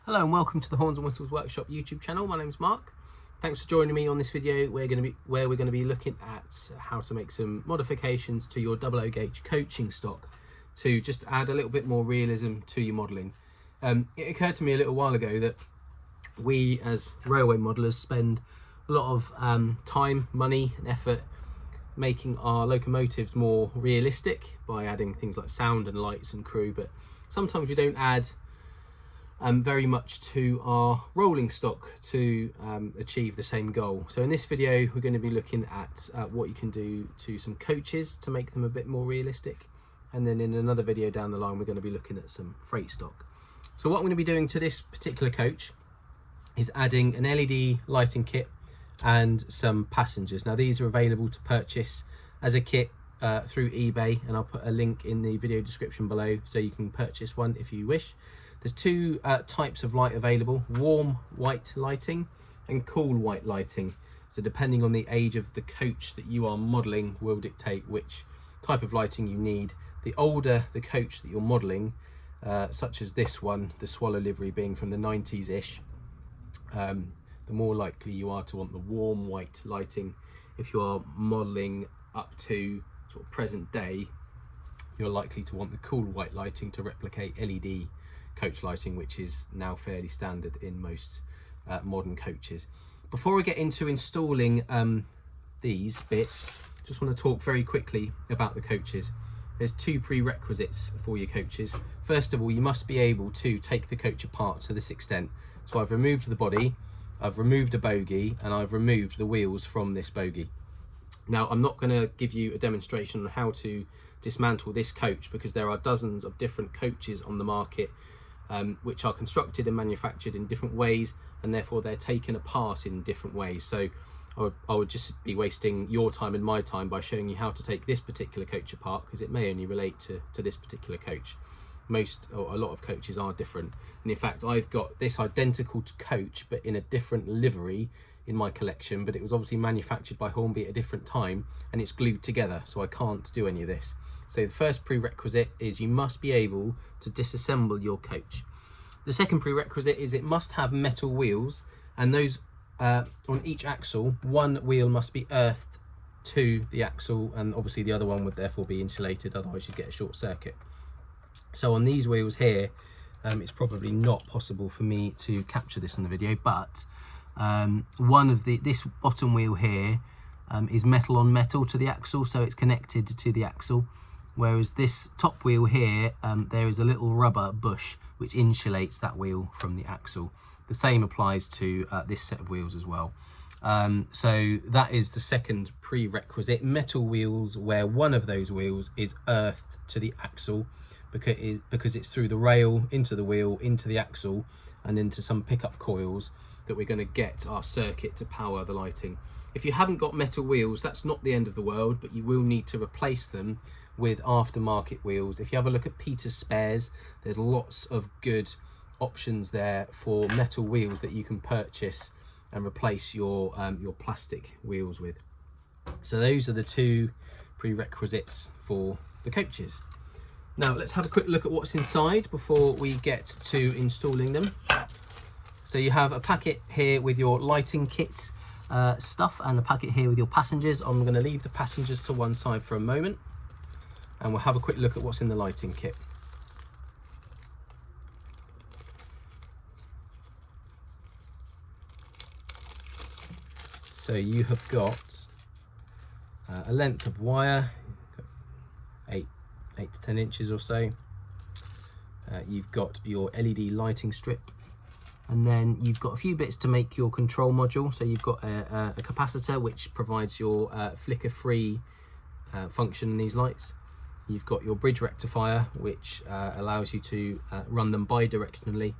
Hello and welcome to the Horns and Whistles Workshop YouTube channel. My name's Mark. Thanks for joining me on this video where we're going to be looking at how to make some modifications to your 00 gauge coaching stock to just add a little bit more realism to your modelling. It occurred to me a little while ago that we as railway modellers spend a lot of time, money and effort making our locomotives more realistic by adding things like sound and lights and crew, but sometimes we don't add very much to our rolling stock to achieve the same goal. So in this video we're going to be looking at what you can do to some coaches to make them a bit more realistic, and then in another video down the line we're going to be looking at some freight stock. So what I'm going to be doing to this particular coach is adding an LED lighting kit and some passengers. Now these are available to purchase as a kit through eBay, and I'll put a link in the video description below so you can purchase one if you wish. There's two types of light available: warm white lighting and cool white lighting. So depending on the age of the coach that you are modelling will dictate which type of lighting you need. The older the coach that you're modelling, such as this one, the Swallow livery being from the 90s-ish, the more likely you are to want the warm white lighting. If you are modelling up to sort of present day, you're likely to want the cool white lighting to replicate LED coach lighting, which is now fairly standard in most modern coaches. Before we get into installing these bits, just want to talk very quickly about the coaches. There's two prerequisites for your coaches. First of all, you must be able to take the coach apart to this extent. So I've removed the body, I've removed a bogie, and I've removed the wheels from this bogie. Now I'm not going to give you a demonstration on how to dismantle this coach, because there are dozens of different coaches on the market which are constructed and manufactured in different ways, and therefore they're taken apart in different ways. So I would just be wasting your time and my time by showing you how to take this particular coach apart, because it may only relate to this particular coach. A lot of coaches are different, and in fact I've got this identical coach but in a different livery in my collection, but it was obviously manufactured by Hornby at a different time and it's glued together, so I can't do any of this. So the first prerequisite is you must be able to disassemble your coach. The second prerequisite is it must have metal wheels, and those on each axle, one wheel must be earthed to the axle, and obviously the other one would therefore be insulated, otherwise you'd get a short circuit. So on these wheels here, it's probably not possible for me to capture this in the video, but this bottom wheel here is metal on metal to the axle, so it's connected to the axle. Whereas this top wheel here, there is a little rubber bush which insulates that wheel from the axle. The same applies to this set of wheels as well. So that is the second prerequisite: metal wheels where one of those wheels is earthed to the axle, because it's through the rail, into the wheel, into the axle, and into some pickup coils that we're going to get our circuit to power the lighting. If you haven't got metal wheels, that's not the end of the world, but you will need to replace them with aftermarket wheels. If you have a look at Peter's Spares, there's lots of good options there for metal wheels that you can purchase and replace your plastic wheels with. So those are the two prerequisites for the coaches. Now let's have a quick look at what's inside before we get to installing them. So you have a packet here with your lighting kit stuff, and a packet here with your passengers. I'm going to leave the passengers to one side for a moment, and we'll have a quick look at what's in the lighting kit. So you have got a length of wire, 8 to 10 inches or so. You've got your LED lighting strip, and then you've got a few bits to make your control module. So you've got a capacitor which provides your flicker-free function in these lights. You've got your bridge rectifier, which allows you to run them bi-directionally,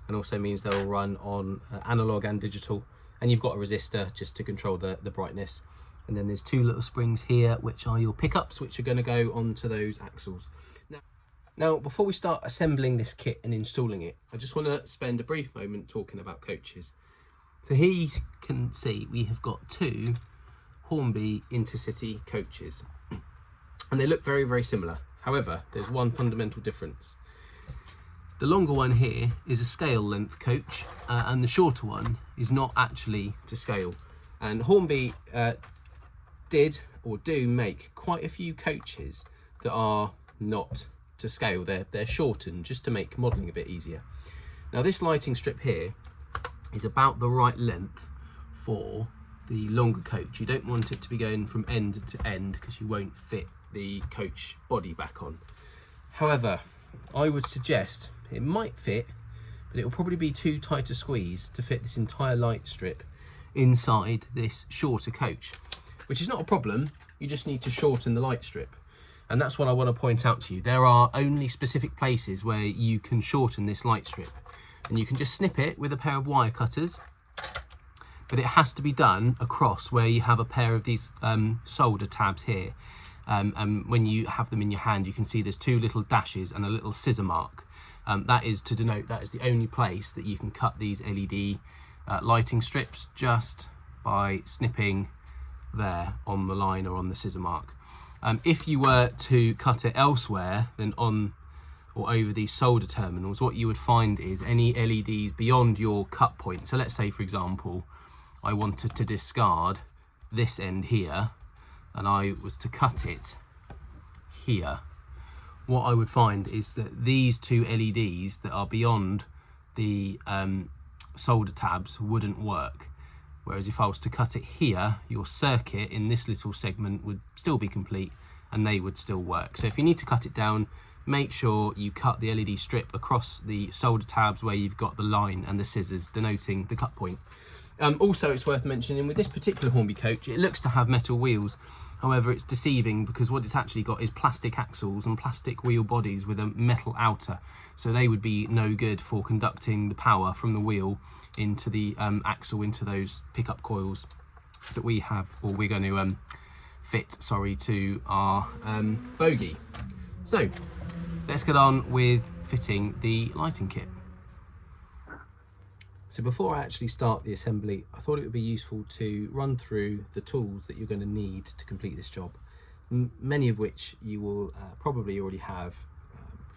and also means they'll run on analog and digital. And you've got a resistor just to control the brightness. And then there's two little springs here, which are your pickups, which are going to go onto those axles. Now, before we start assembling this kit and installing it, I just want to spend a brief moment talking about coaches. So here you can see we have got two Hornby Intercity coaches, and they look very, very similar. However, there's one fundamental difference. The longer one here is a scale length coach, and the shorter one is not actually to scale. And Hornby did or do make quite a few coaches that are not to scale. They're shortened just to make modelling a bit easier. Now this lighting strip here is about the right length for the longer coach. You don't want it to be going from end to end because you won't fit the coach body back on. However, I would suggest it might fit, but it will probably be too tight a squeeze to fit this entire light strip inside this shorter coach, which is not a problem. You just need to shorten the light strip. And that's what I want to point out to you. There are only specific places where you can shorten this light strip, and you can just snip it with a pair of wire cutters, but it has to be done across where you have a pair of these solder tabs here. And when you have them in your hand, you can see there's two little dashes and a little scissor mark. That is to denote that is the only place that you can cut these LED lighting strips, just by snipping there on the line or on the scissor mark. If you were to cut it elsewhere than on or over these solder terminals, what you would find is any LEDs beyond your cut point. So let's say, for example, I wanted to discard this end here and I was to cut it here. What I would find is that these two LEDs that are beyond the solder tabs wouldn't work. Whereas if I was to cut it here, your circuit in this little segment would still be complete and they would still work. So if you need to cut it down, make sure you cut the LED strip across the solder tabs where you've got the line and the scissors denoting the cut point. Also, it's worth mentioning with this particular Hornby coach, it looks to have metal wheels. However, it's deceiving because what it's actually got is plastic axles and plastic wheel bodies with a metal outer. So they would be no good for conducting the power from the wheel into the axle, into those pickup coils that we have, or we're going to fit, sorry, to our bogie. So let's get on with fitting the lighting kit. So before I actually start the assembly, I thought it would be useful to run through the tools that you're going to need to complete this job, many of which you will probably already have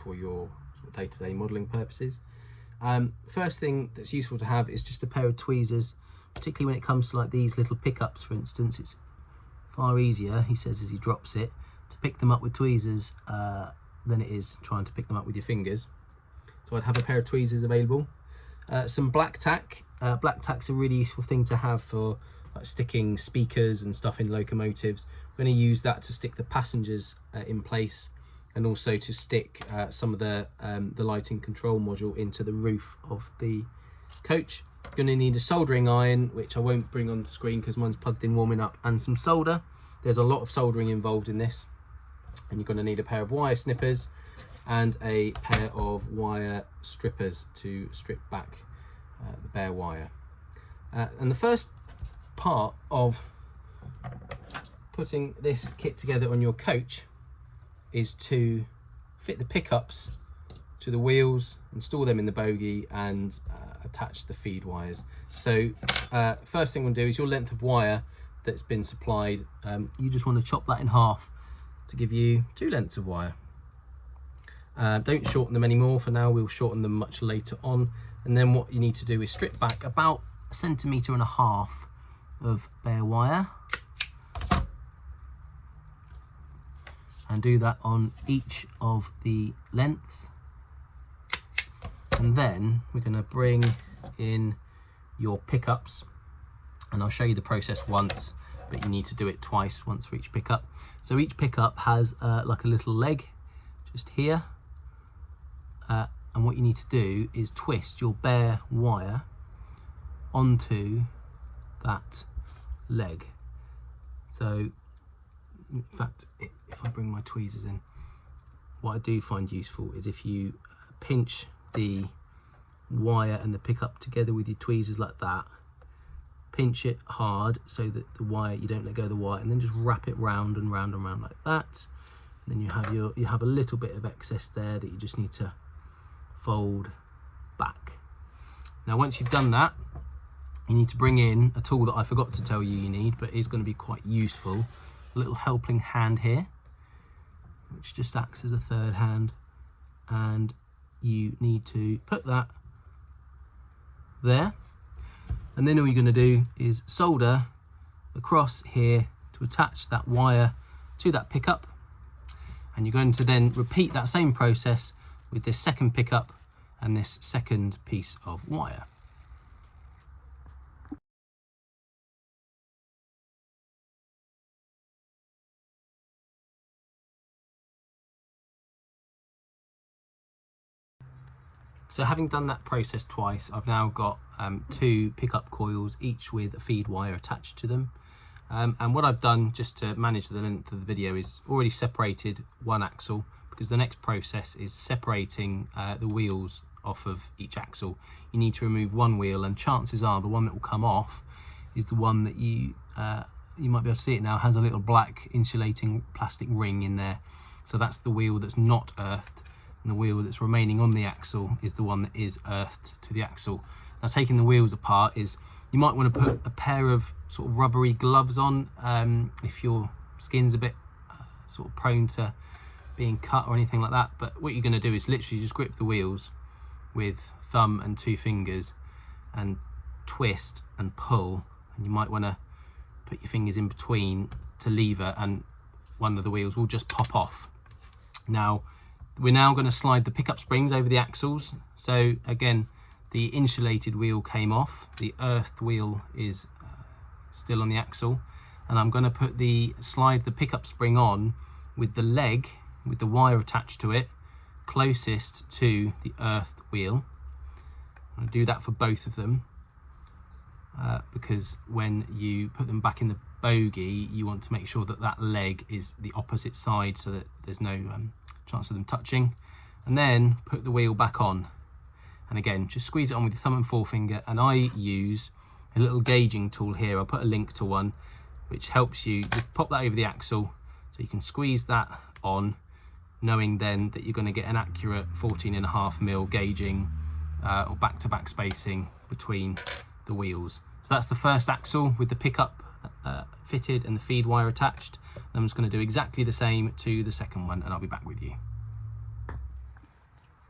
for your day-to-day modelling purposes. First thing that's useful to have is just a pair of tweezers, particularly when it comes to like these little pickups, for instance. It's far easier, he says as he drops it, to pick them up with tweezers than it is trying to pick them up with your fingers. So I'd have a pair of tweezers available. Some black tack. Black tack's a really useful thing to have for like sticking speakers and stuff in locomotives. We're going to use that to stick the passengers in place, and also to stick some of the lighting control module into the roof of the coach. You're going to need a soldering iron, which I won't bring on the screen because mine's plugged in warming up, and some solder. There's a lot of soldering involved in this. And you're going to need a pair of wire snippers and a pair of wire strippers to strip back the bare wire. And the first part of putting this kit together on your coach is to fit the pickups to the wheels, install them in the bogie, and attach the feed wires. So first thing we'll do is your length of wire that's been supplied, you just want to chop that in half to give you 2 lengths of wire. Don't shorten them anymore for now, we'll shorten them much later on. And then what you need to do is strip back about 1.5 centimeters of bare wire, and do that on each of the lengths. And then we're going to bring in your pickups, and I'll show you the process once, but you need to do it twice, once for each pickup. So each pickup has like a little leg just here, and what you need to do is twist your bare wire onto that leg. So in fact, if I bring my tweezers in, what I do find useful is if you pinch the wire and the pickup together with your tweezers like that, pinch it hard so that the wire, you don't let go of the wire, and then just wrap it round and round and round like that. And then you have a little bit of excess there that you just need to fold back. Now once you've done that, you need to bring in a tool that I forgot to tell you need, but is going to be quite useful. A little helping hand here, which just acts as a third hand, and you need to put that there, and then all you're going to do is solder across here to attach that wire to that pickup, and you're going to then repeat that same process with this second pickup and this second piece of wire. So having done that process twice, I've now got 2 pickup coils, each with a feed wire attached to them. And what I've done, just to manage the length of the video, is already separated one axle, because the next process is separating the wheels off of each axle. You need to remove one wheel, and chances are the one that will come off is the one that you might be able to see it now, has a little black insulating plastic ring in there. So that's the wheel that's not earthed, and the wheel that's remaining on the axle is the one that is earthed to the axle. Now, taking the wheels apart, is you might want to put a pair of sort of rubbery gloves on if your skin's a bit sort of prone to being cut or anything like that. But what you're going to do is literally just grip the wheels with thumb and 2 fingers and twist and pull, and you might want to put your fingers in between to lever, and one of the wheels will just pop off. Now, we're now going to slide the pickup springs over the axles. So again, the insulated wheel came off, the earthed wheel is still on the axle, and I'm going to slide the pickup spring on with the leg with the wire attached to it closest to the earthed wheel. I'll do that for both of them because when you put them back in the bogie, you want to make sure that that leg is the opposite side so that there's no chance of them touching. And then put the wheel back on, and again just squeeze it on with your thumb and forefinger. And I use a little gauging tool here. I'll put a link to one which helps you pop that over the axle so you can squeeze that on, knowing then that you're going to get an accurate 14.5mm gauging or back-to-back spacing between the wheels. So that's the first axle with the pickup fitted and the feed wire attached. And I'm just going to do exactly the same to the second one, and I'll be back with you.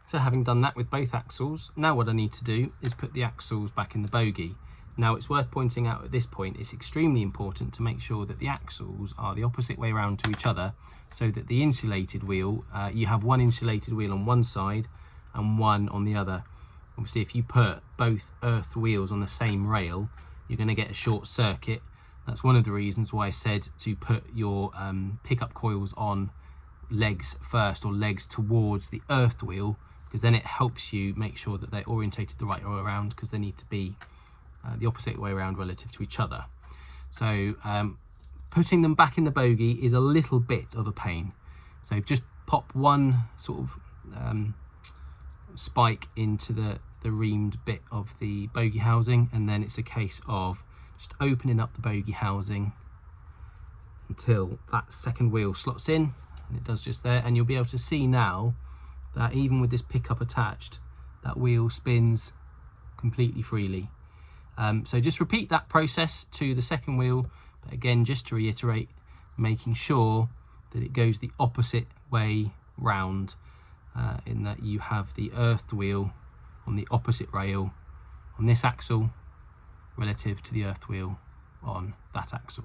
So having done that with both axles, now what I need to do is put the axles back in the bogie. Now, it's worth pointing out at this point, it's extremely important to make sure that the axles are the opposite way around to each other, so that the insulated wheel, you have one insulated wheel on one side and one on the other. Obviously, if you put both earthed wheels on the same rail, you're going to get a short circuit. That's one of the reasons why I said to put your pickup coils on legs first, or legs towards the earthed wheel, because then it helps you make sure that they're orientated the right way around, because they need to be the opposite way around relative to each other. So putting them back in the bogie is a little bit of a pain. So just pop one sort of spike into the reamed bit of the bogie housing, and then it's a case of just opening up the bogie housing until that second wheel slots in, and it does just there. And you'll be able to see now that even with this pickup attached, that wheel spins completely freely. So just repeat that process to the second wheel, but again, just to reiterate, making sure that it goes the opposite way round, in that you have the earthed wheel on the opposite rail on this axle relative to the earthed wheel on that axle.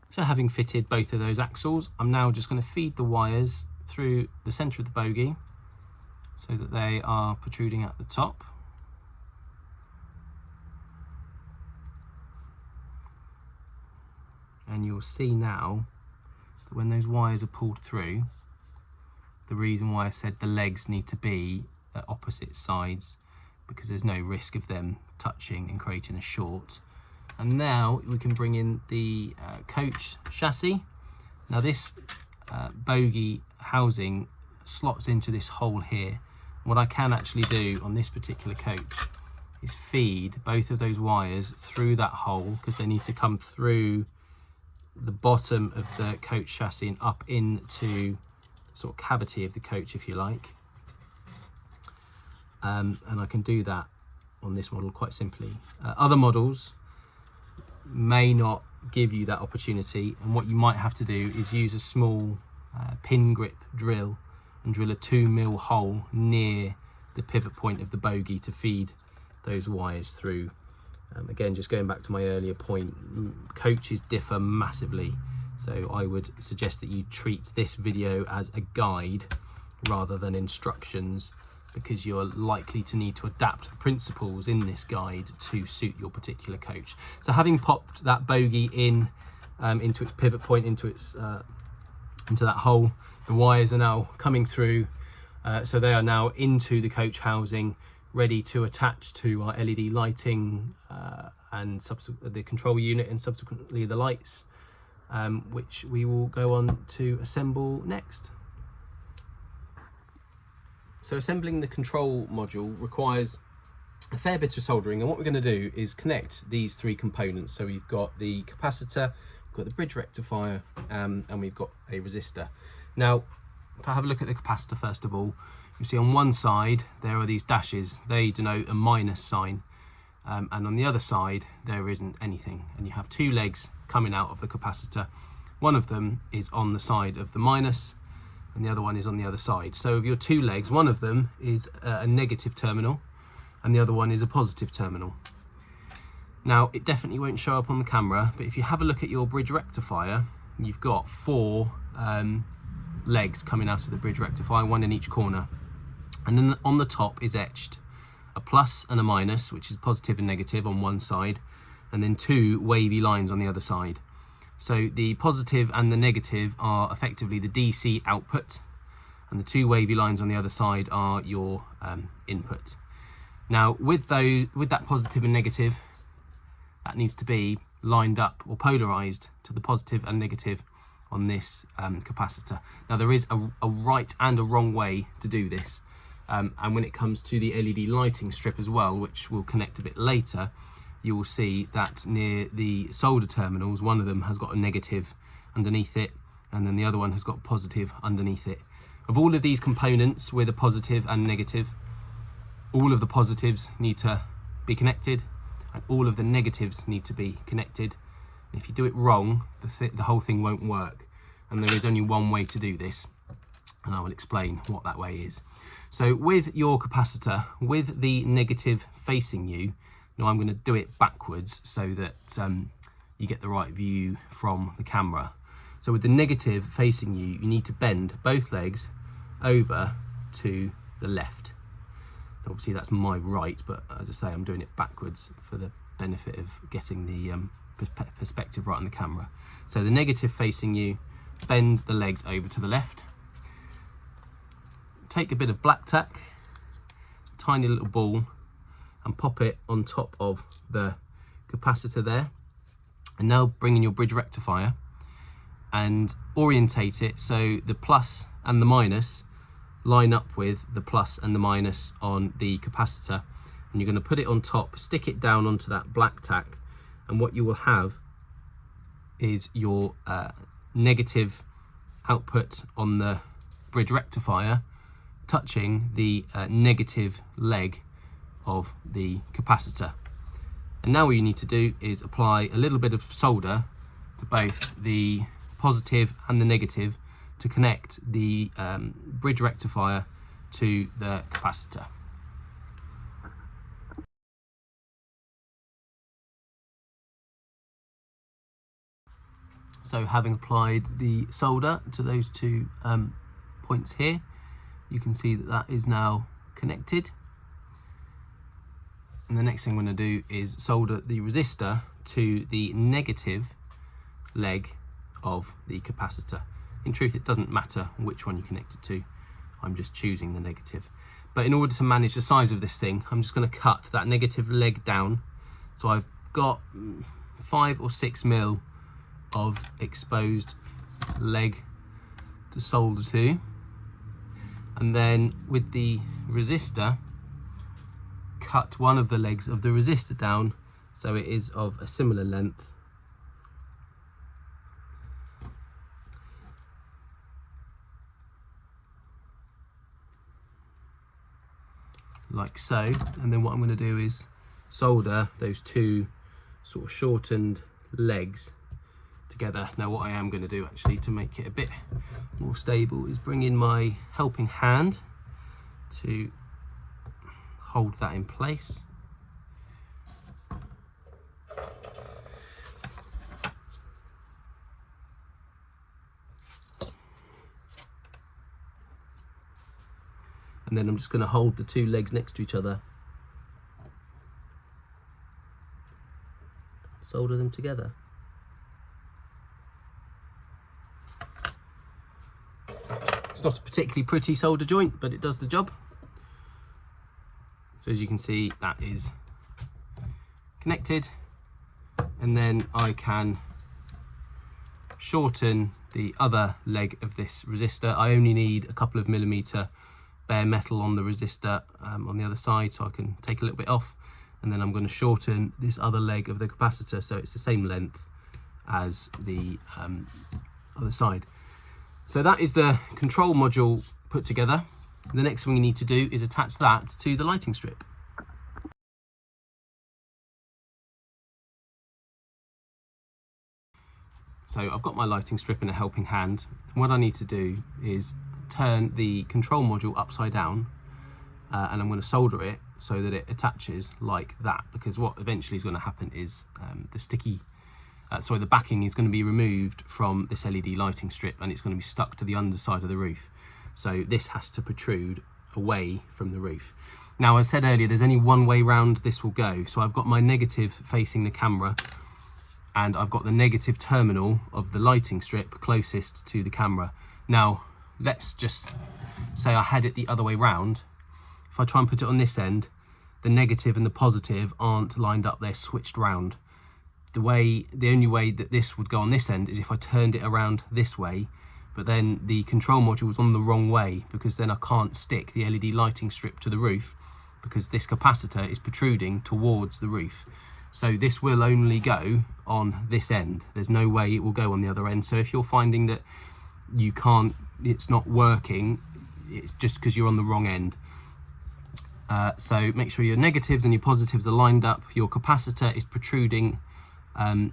So having fitted both of those axles, I'm now just going to feed the wires through the centre of the bogie so that they are protruding at the top. And you'll see now that when those wires are pulled through, the reason why I said the legs need to be at opposite sides, because there's no risk of them touching and creating a short. And now we can bring in the coach chassis. Now this bogie housing slots into this hole here. What I can actually do on this particular coach is feed both of those wires through that hole, because they need to come through the bottom of the coach chassis and up into sort of cavity of the coach, if you like. And I can do that on this model quite simply. Other models may not give you that opportunity, and what you might have to do is use a small pin grip drill and drill a 2mm hole near the pivot point of the bogie to feed those wires through. Again, just going back to my earlier point, coaches differ massively, so I would suggest that you treat this video as a guide rather than instructions, because you're likely to need to adapt the principles in this guide to suit your particular coach. So having popped that bogie in into its pivot point, into that hole, the wires are now coming through, so they are now into the coach housing, ready to attach to our LED lighting and the control unit, and subsequently the lights, which we will go on to assemble next. So assembling the control module requires a fair bit of soldering, and what we're going to do is connect these three components. So we've got the capacitor, we've got the bridge rectifier, and we've got a resistor. Now, if I have a look at the capacitor first of all, you see on one side there are these dashes. They denote a minus sign, and on the other side there isn't anything, and you have two legs coming out of the capacitor. One of them is on the side of the minus and the other one is on the other side. So of your two legs, one of them is a negative terminal and the other one is a positive terminal. Now, it definitely won't show up on the camera, but if you have a look at your bridge rectifier, you've got four legs coming out of the bridge rectifier, one in each corner. And then on the top is etched a plus and a minus, which is positive and negative on one side, and then two wavy lines on the other side. So the positive and the negative are effectively the DC output, and the two wavy lines on the other side are your input. Now, with that positive and negative, that needs to be lined up or polarized to the positive and negative on this capacitor. Now, there is a right and a wrong way to do this, and when it comes to the LED lighting strip as well, which we'll connect a bit later, you will see that near the solder terminals, one of them has got a negative underneath it, and then the other one has got positive underneath it. Of all of these components with a positive and negative, all of the positives need to be connected and all of the negatives need to be connected. And if you do it wrong, the whole thing won't work, and there is only one way to do this, and I will explain what that way is. So with your capacitor, with the negative facing you, now I'm going to do it backwards so that you get the right view from the camera. So with the negative facing you, you need to bend both legs over to the left. Obviously that's my right, but as I say, I'm doing it backwards for the benefit of getting the perspective right on the camera. So the negative facing you, bend the legs over to the left. Take a bit of black tack, tiny little ball, and pop it on top of the capacitor there. And now bring in your bridge rectifier and orientate it so the plus and the minus line up with the plus and the minus on the capacitor. And you're going to put it on top, stick it down onto that black tack, and what you will have is your negative output on the bridge rectifier touching the negative leg of the capacitor. And now what you need to do is apply a little bit of solder to both the positive and the negative to connect the bridge rectifier to the capacitor. So having applied the solder to those two points here, you can see that that is now connected. And the next thing I'm going to do is solder the resistor to the negative leg of the capacitor. In truth, it doesn't matter which one you connect it to, I'm just choosing the negative. But in order to manage the size of this thing, I'm just going to cut that negative leg down. So I've got 5 or 6 mil of exposed leg to solder to, and then with the resistor, cut one of the legs of the resistor down so it is of a similar length. Like so, and then what I'm going to do is solder those two sort of shortened legs together. Now what I am going to do actually to make it a bit more stable is bring in my helping hand to hold that in place. And then I'm just going to hold the two legs next to each other, solder them together. It's not a particularly pretty solder joint, but it does the job. So as you can see, that is connected, and then I can shorten the other leg of this resistor. I only need a couple of millimeter bare metal on the resistor on the other side, so I can take a little bit off, and then I'm going to shorten this other leg of the capacitor so it's the same length as the other side. So that is the control module put together. The next thing we need to do is attach that to the lighting strip. So I've got my lighting strip in a helping hand. What I need to do is turn the control module upside down, and I'm going to solder it so that it attaches like that, because what eventually is going to happen is the backing is going to be removed from this LED lighting strip, and it's going to be stuck to the underside of the roof. So this has to protrude away from the roof. Now, as I said earlier, there's only one way round this will go. So I've got my negative facing the camera, and I've got the negative terminal of the lighting strip closest to the camera. Now, let's just say I had it the other way round. If I try and put it on this end, the negative and the positive aren't lined up, they're switched round. The only way that this would go on this end is if I turned it around this way, but then the control module is on the wrong way, because then I can't stick the LED lighting strip to the roof because this capacitor is protruding towards the roof. So this will only go on this end. There's no way it will go on the other end. So if you're finding that you can't, it's not working, it's just because you're on the wrong end. So make sure your negatives and your positives are lined up. Your capacitor is protruding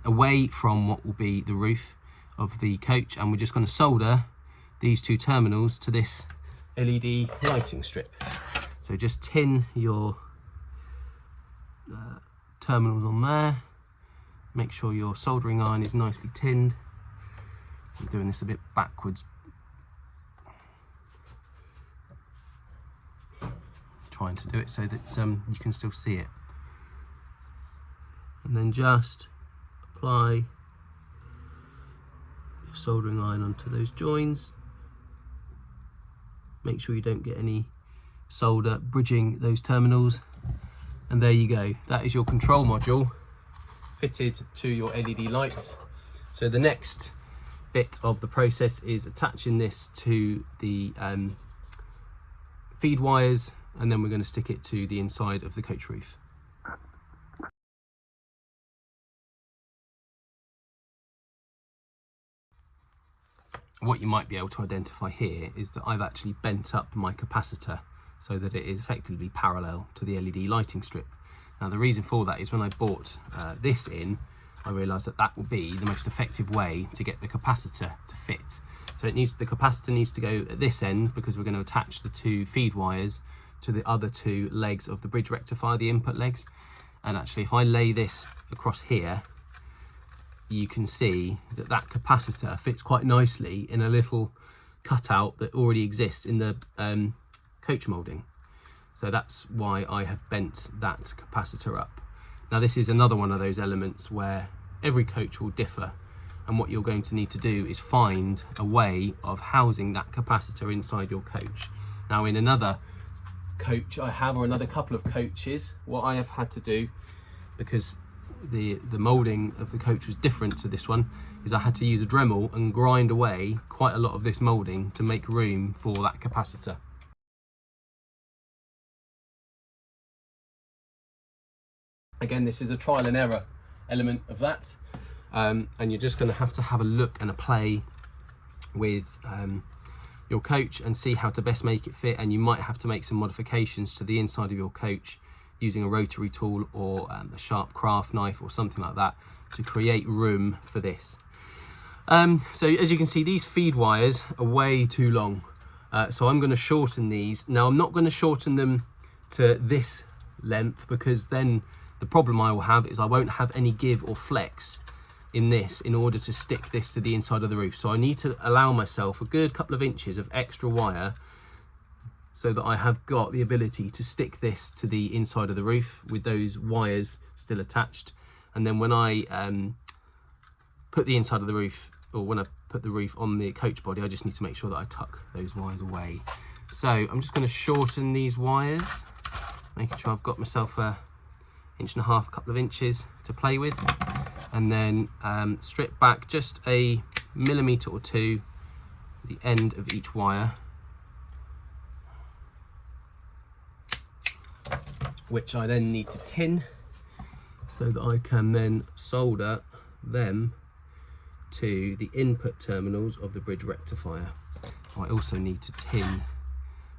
away from what will be the roof of the coach, and we're just going to solder these two terminals to this LED lighting strip. So just tin your terminals on there. Make sure your soldering iron is nicely tinned. I'm doing this a bit backwards, trying to do it so that you can still see it, and then just apply your soldering iron onto those joins. Make sure you don't get any solder bridging those terminals, and there you go. That is your control module fitted to your LED lights. So the next bit of the process is attaching this to the feed wires, and then we're going to stick it to the inside of the coach roof. What you might be able to identify here is that I've actually bent up my capacitor so that it is effectively parallel to the LED lighting strip. Now the reason for that is when I bought this in, I realised that that will be the most effective way to get the capacitor to fit. So the capacitor needs to go at this end, because we're going to attach the two feed wires to the other two legs of the bridge rectifier, the input legs. And actually, if I lay this across here, you can see that that capacitor fits quite nicely in a little cutout that already exists in the coach moulding. So that's why I have bent that capacitor up. Now this is another one of those elements where every coach will differ, and what you're going to need to do is find a way of housing that capacitor inside your coach. Now in another coach I have, or another couple of coaches, what I have had to do, because the moulding of the coach was different to this one, is I had to use a Dremel and grind away quite a lot of this moulding to make room for that capacitor. Again, this is a trial and error element of that, and you're just going to have a look and a play with your coach and see how to best make it fit, and you might have to make some modifications to the inside of your coach using a rotary tool or a sharp craft knife or something like that to create room for this. So as you can see, these feed wires are way too long. So I'm going to shorten these. Now I'm not going to shorten them to this length, because then the problem I will have is I won't have any give or flex in this in order to stick this to the inside of the roof. So I need to allow myself a good couple of inches of extra wire so that I have got the ability to stick this to the inside of the roof with those wires still attached. And then when I put the inside of the roof, or when I put the roof on the coach body, I just need to make sure that I tuck those wires away. So I'm just going to shorten these wires, making sure I've got myself a 1.5 inches, couple of inches to play with, and then strip back just a millimetre or two the end of each wire, which I then need to tin so that I can then solder them to the input terminals of the bridge rectifier. I also need to tin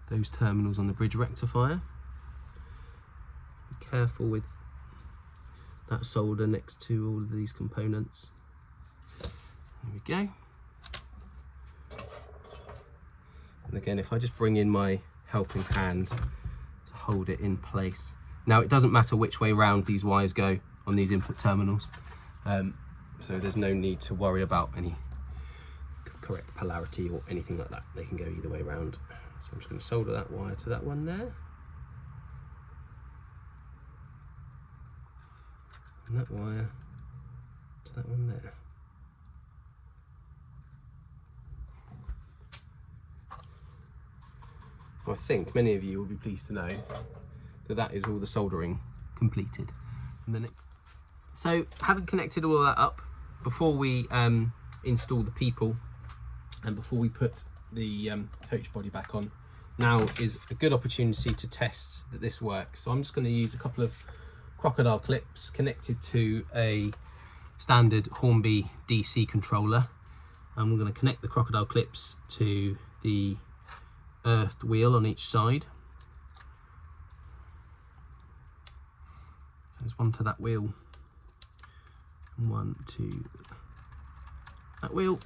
those terminals on the bridge rectifier. Be careful with that solder next to all of these components. There we go. And again, if I just bring in my helping hand to hold it in place. Now it doesn't matter which way round these wires go on these input terminals, so there's no need to worry about any correct polarity or anything like that. They can go either way round. So I'm just going to solder that wire to that one there, and that wire to that one there. Well, I think many of you will be pleased to know that that is all the soldering completed. And then so having connected all that up, before we install the people and before we put the coach body back on, now is a good opportunity to test that this works. So I'm just going to use a couple of crocodile clips connected to a standard Hornby DC controller, and we're going to connect the crocodile clips to the earthed wheel on each side. So there's one to that wheel and one to that wheel.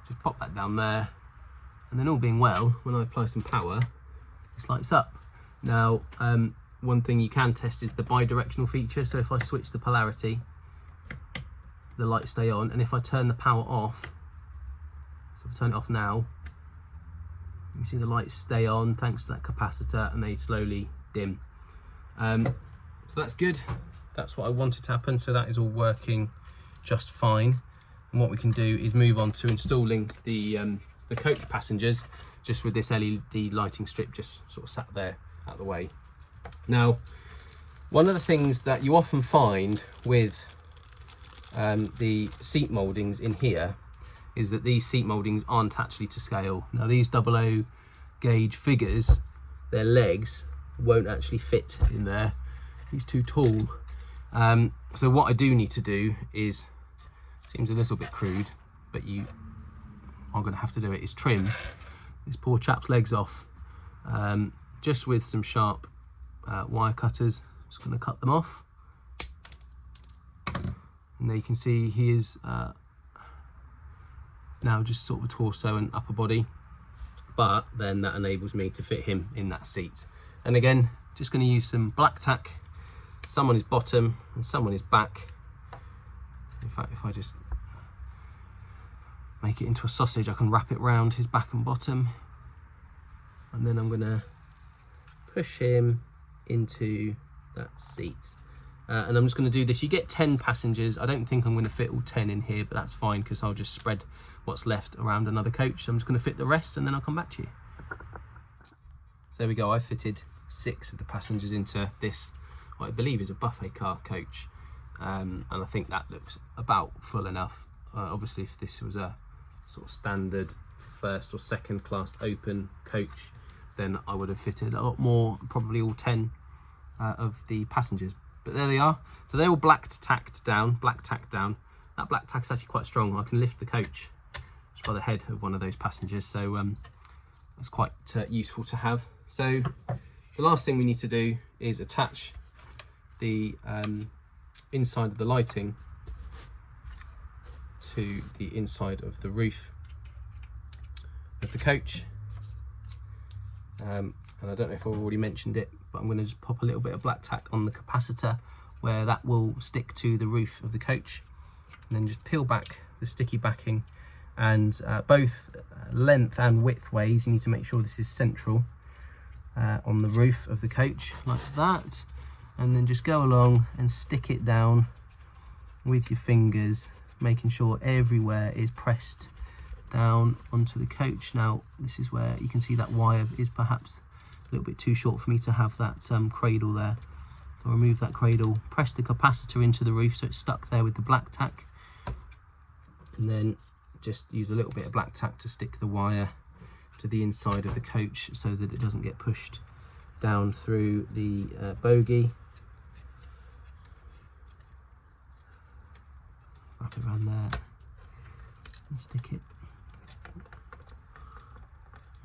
Just pop that down there, and then all being well, when I apply some power, this lights up. Now one thing you can test is the bi-directional feature. So if I switch the polarity, the lights stay on, and if I turn the power off, so if I turn it off now, you can see the lights stay on thanks to that capacitor, and they slowly dim. So that's good. That's what I wanted to happen. So that is all working just fine. And what we can do is move on to installing the coach passengers, just with this LED lighting strip just sort of sat there out the way. Now, one of the things that you often find with the seat mouldings in here is that these seat mouldings aren't actually to scale. Now these 00 gauge figures, their legs won't actually fit in there. He's too tall. So what I do need to do is, seems a little bit crude, but you are going to have to do it, is trim this poor chap's legs off, just with some sharp wire cutters. Just going to cut them off, and there you can see he is now just sort of a torso and upper body, but then that enables me to fit him in that seat. And again, just going to use some black tack, some on his bottom and some on his back. In fact, if I just make it into a sausage, I can wrap it round his back and bottom, and then I'm going to push him into that seat. And I'm just going to do this. You get 10 passengers. I don't think I'm going to fit all 10 in here, but that's fine because I'll just spread what's left around another coach. So I'm just going to fit the rest, and then I'll come back to you. So there we go. I fitted 6 of the passengers into this, what I believe is a buffet car coach, and I think that looks about full enough. Obviously, if this was a sort of standard first or second class open coach, then I would have fitted a lot more, probably all 10 of the passengers. But there they are. So they're all black tacked down. That black tack's actually quite strong. I can lift the coach just by the head of one of those passengers. So that's quite useful to have. So the last thing we need to do is attach the inside of the lighting to the inside of the roof of the coach. And I don't know if I've already mentioned it, but I'm going to just pop a little bit of black tack on the capacitor where that will stick to the roof of the coach, and then just peel back the sticky backing, and both length and width ways you need to make sure this is central on the roof of the coach, like that, and then just go along and stick it down with your fingers, making sure everywhere is pressed down onto the coach. Now this is where you can see that wire is perhaps a little bit too short for me to have that cradle there. So I'll remove that cradle, press the capacitor into the roof so it's stuck there with the black tack, and then just use a little bit of black tack to stick the wire to the inside of the coach so that it doesn't get pushed down through the bogie. Wrap it around there and stick it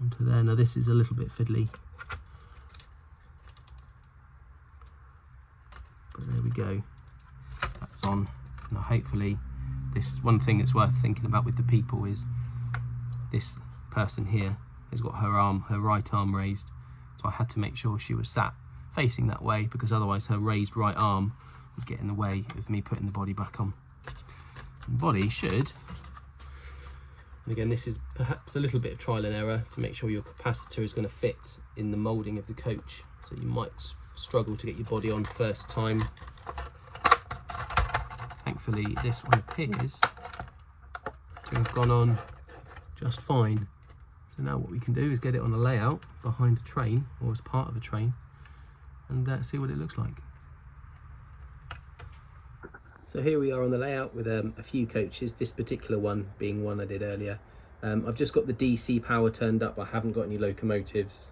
onto there. Now this is a little bit fiddly, but there we go, that's on. Now hopefully, this one thing that's worth thinking about with the people is this person here has got her right arm raised, so I had to make sure she was sat facing that way, because otherwise her raised right arm would get in the way of me putting the body back on. The body should, and again this is perhaps a little bit of trial and error to make sure your capacitor is going to fit in the moulding of the coach, so you might struggle to get your body on first time. Thankfully this one appears to have gone on just fine. So now what we can do is get it on a layout behind a train, or as part of a train, and see what it looks like. So here we are on the layout with a few coaches, this particular one being one I did earlier. I've just got the DC power turned up. I haven't got any locomotives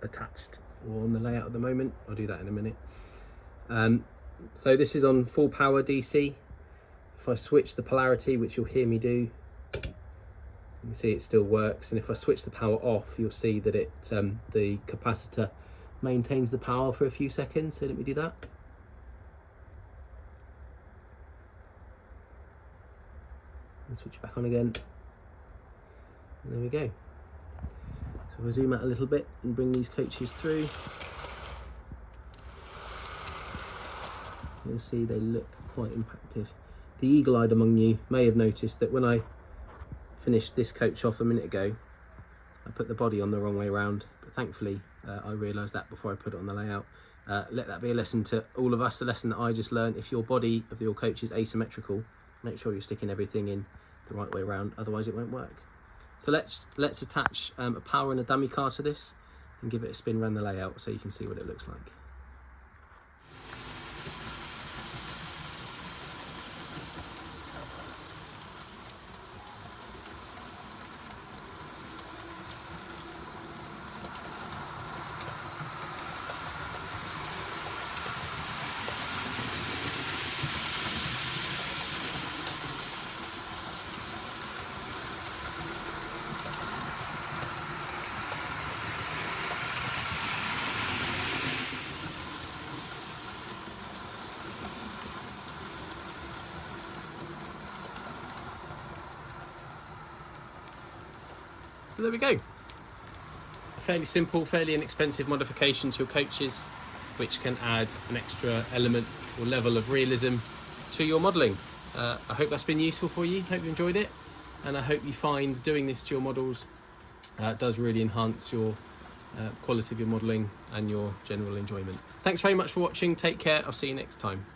attached or on the layout at the moment. I'll do that in a minute. So this is on full power DC. If I switch the polarity, which you'll hear me do, you can see it still works, and if I switch the power off, you'll see that it the capacitor maintains the power for a few seconds. So let me do that. And switch it back on again. And there we go. So we'll zoom out a little bit and bring these coaches through. You'll see they look quite impactful. The eagle-eyed among you may have noticed that when I finished this coach off a minute ago, I put the body on the wrong way around, but thankfully I realised that before I put it on the layout. Let that be a lesson to all of us, a lesson that I just learned. If your body of your coach is asymmetrical, make sure you're sticking everything in the right way around, otherwise it won't work. So let's attach a power and a dummy car to this and give it a spin around the layout so you can see what it looks like. So there we go. A fairly simple, fairly inexpensive modification to your coaches, which can add an extra element or level of realism to your modelling. I hope that's been useful for you. Hope you enjoyed it, and I hope you find doing this to your models does really enhance your quality of your modelling and your general enjoyment. Thanks very much for watching. Take care. I'll see you next time.